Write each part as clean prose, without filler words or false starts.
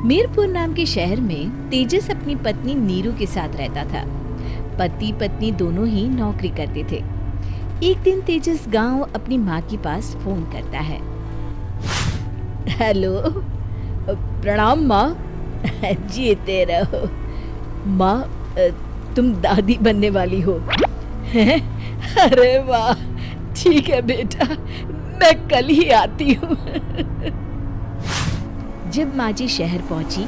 मीरपुर नाम के शहर में तेजस अपनी पत्नी नीरू के साथ रहता था। पति पत्नी दोनों ही नौकरी करते थे। एक दिन तेजस गांव अपनी माँ के पास फोन करता है। हेलो, प्रणाम माँ। जीते रहो माँ, तुम दादी बनने वाली हो। अरे वाह, ठीक है बेटा, मैं कल ही आती हूँ। जब माँ जी शहर पहुंची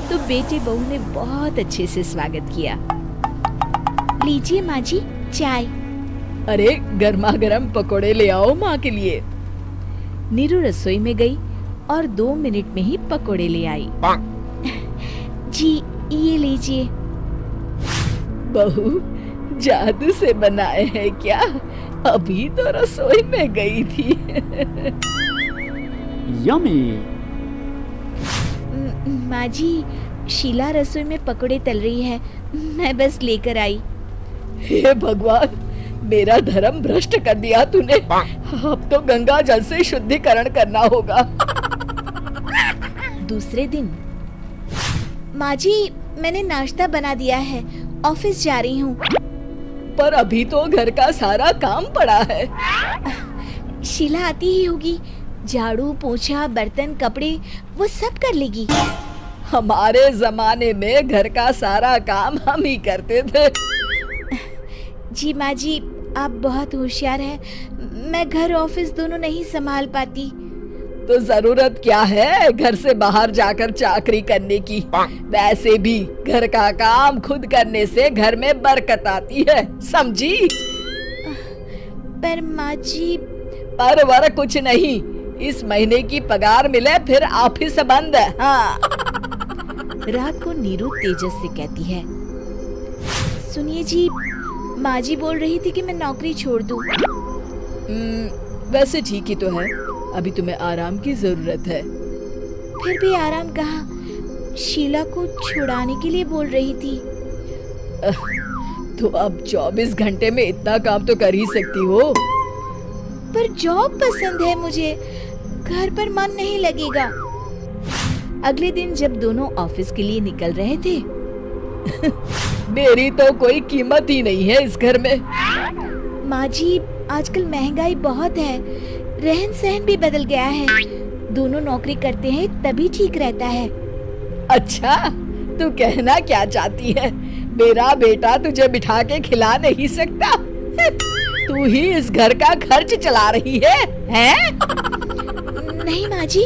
तो बेटे बहू ने बहुत अच्छे से स्वागत किया। लीजिए माँ जी चाय। अरे गर्मा गर्म पकोड़े ले आओ माँ के लिए। नीरू रसोई में गई और 2 मिनट में ही पकोड़े ले आई। जी ये लीजिए। बहू जादू से बनाए हैं क्या? अभी तो रसोई में गई थी। यम्मी। माँ जी, शीला रसोई में पकोड़े तल रही है, मैं बस लेकर आई। हे भगवान, मेरा धर्म भ्रष्ट कर दिया तूने। अब तो गंगा जल से शुद्धिकरण करना होगा। दूसरे दिन, माँ जी मैंने नाश्ता बना दिया है, ऑफिस जा रही हूँ। पर अभी तो घर का सारा काम पड़ा है। शीला आती ही होगी, झाड़ू पोछा बर्तन कपड़े वो सब कर लेगी। हमारे जमाने में घर का सारा काम हम ही करते थे। जी माँ जी, आप बहुत होशियार हैं, मैं घर ऑफिस दोनों नहीं संभाल पाती। तो जरूरत क्या है घर से बाहर जाकर चाकरी करने की? वैसे भी घर का काम खुद करने से घर में बरकत आती है, समझी? पर माँ जी। पर वर कुछ नहीं, इस महीने की पगार मिले फिर ऑफिस बंद है। हाँ। रात को नीरू तेजस से कहती है, सुनिए जी, माँ जी बोल रही थी कि मैं नौकरी छोड़ दूं। वैसे ठीक ही तो है, अभी तुम्हें आराम की जरूरत है। फिर भी आराम कहाँ, शीला को छुड़ाने के लिए बोल रही थी। तो अब 24 घंटे में इतना काम तो कर ही सकती हो। पर जॉब पसंद है मुझे, घर पर मन नहीं लगेगा। अगले दिन जब दोनों ऑफिस के लिए निकल रहे थे, मेरी तो कोई कीमत ही नहीं है इस घर में। माँ जी, आजकल महंगाई बहुत है, रहन सहन भी बदल गया है, दोनों नौकरी करते हैं तभी ठीक रहता है। अच्छा, तू कहना क्या चाहती है? मेरा बेटा तुझे बिठा के खिला नहीं सकता? तू ही इस घर का खर्च चला रही है, हैं? नहीं माँ जी,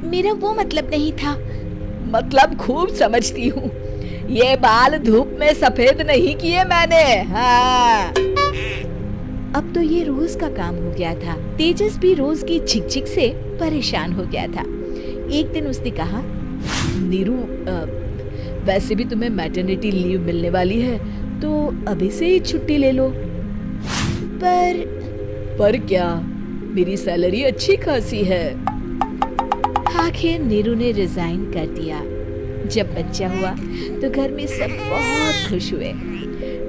मेरा वो मतलब नहीं था। मतलब खूब समझती हूँ, ये बाल धूप में सफेद नहीं किए मैंने। हाँ। अब तो ये रोज का काम हो गया था। तेजस भी रोज की झिकझिक से परेशान हो गया था। एक दिन उसने कहा, नीरू, वैसे भी तुम्हें मैटरनिटी लीव मिलने वाली है, तो अभी से ही छुट्टी ले लो। पर क्या, मेरी सैलरी अच्छी खासी है। आखिर नीरू ने रिजाइन कर दिया। जब बच्चा हुआ तो घर में सब बहुत खुश हुए।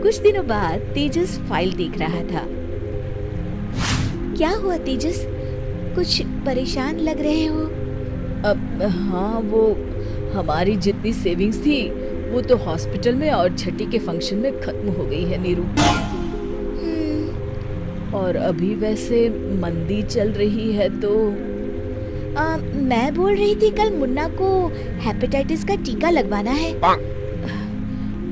कुछ दिनों बाद तेजस फाइल देख रहा था। क्या हुआ तेजस, कुछ परेशान लग रहे हो? अब हाँ, वो हमारी जितनी सेविंग्स थी वो तो हॉस्पिटल में और छठी के फंक्शन में खत्म हो गई है नीरू। और अभी वैसे मंदी चल रही है तो मैं बोल रही थी कल मुन्ना को हेपेटाइटिस का टीका लगवाना है।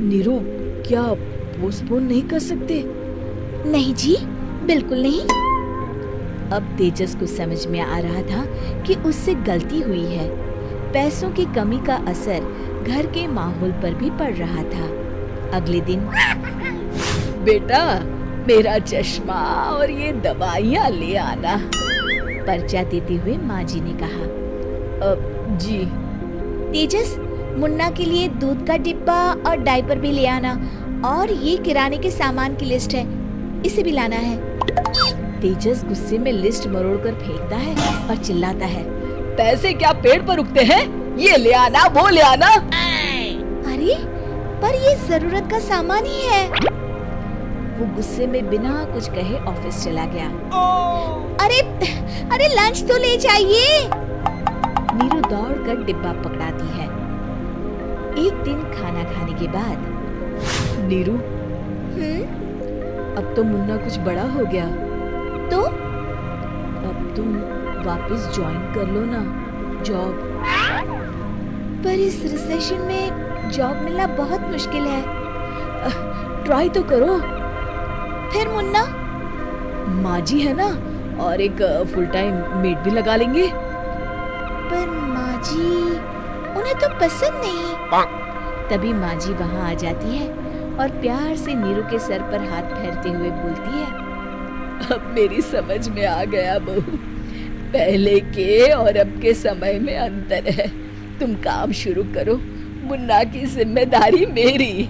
नीरू, क्या पोस्टपोन नहीं कर सकते? नहीं जी, बिल्कुल नहीं। अब तेजस को समझ में आ रहा था कि उससे गलती हुई है। पैसों की कमी का असर घर के माहौल पर भी पड़ रहा था। अगले दिन, बेटा मेरा चश्मा और ये दवाइयाँ ले आना, पर्चा देते हुए माँ जी ने कहा। जी। तेजस, मुन्ना के लिए दूध का डिब्बा और डायपर भी ले आना, और ये किराने के सामान की लिस्ट है, इसे भी लाना है। तेजस गुस्से में लिस्ट मरोड़कर फेंकता है और चिल्लाता है, पैसे क्या पेड़ पर उगते हैं? ये ले आना, वो ले आना। अरे पर ये जरूरत का सामान ही है। वो गुस्से में बिना कुछ कहे ऑफिस चला गया। अरे लंच तो ले जाइए। नीरू दौड़कर डिब्बा पकड़ाती है एक दिन खाना खाने के बाद, नीरू, अब तो मुन्ना कुछ बड़ा हो गया, तो अब तुम वापस ज्वाइन कर लो ना जॉब। पर इस रिसेशन में जॉब मिलना बहुत मुश्किल है। ट्राई तो करो। फिर मुन्ना, माँ जी है ना, और एक फुल टाइम मेड भी लगा लेंगे। पर माँ जी, उन्हें तो पसंद नहीं। तभी माँ जी वहाँ आ जाती है और प्यार से नीरू के सर पर हाथ फेरते हुए बोलती है, अब मेरी समझ में आ गया बहू, पहले के और अब के समय में अंतर है। तुम काम शुरू करो, मुन्ना की जिम्मेदारी मेरी।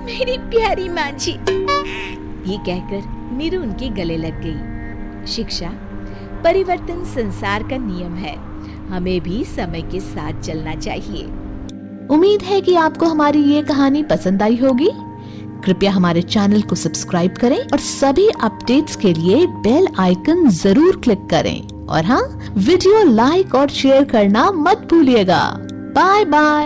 मेरी प्यारी माँ जी, ये कहकर नीरू उनके गले लग गई। शिक्षा, परिवर्तन संसार का नियम है, हमें भी समय के साथ चलना चाहिए। उम्मीद है कि आपको हमारी ये कहानी पसंद आई होगी। कृपया हमारे चैनल को सब्सक्राइब करें और सभी अपडेट्स के लिए बेल आइकन जरूर क्लिक करें। और हाँ, वीडियो लाइक और शेयर करना मत भूलिएगा। Bye bye.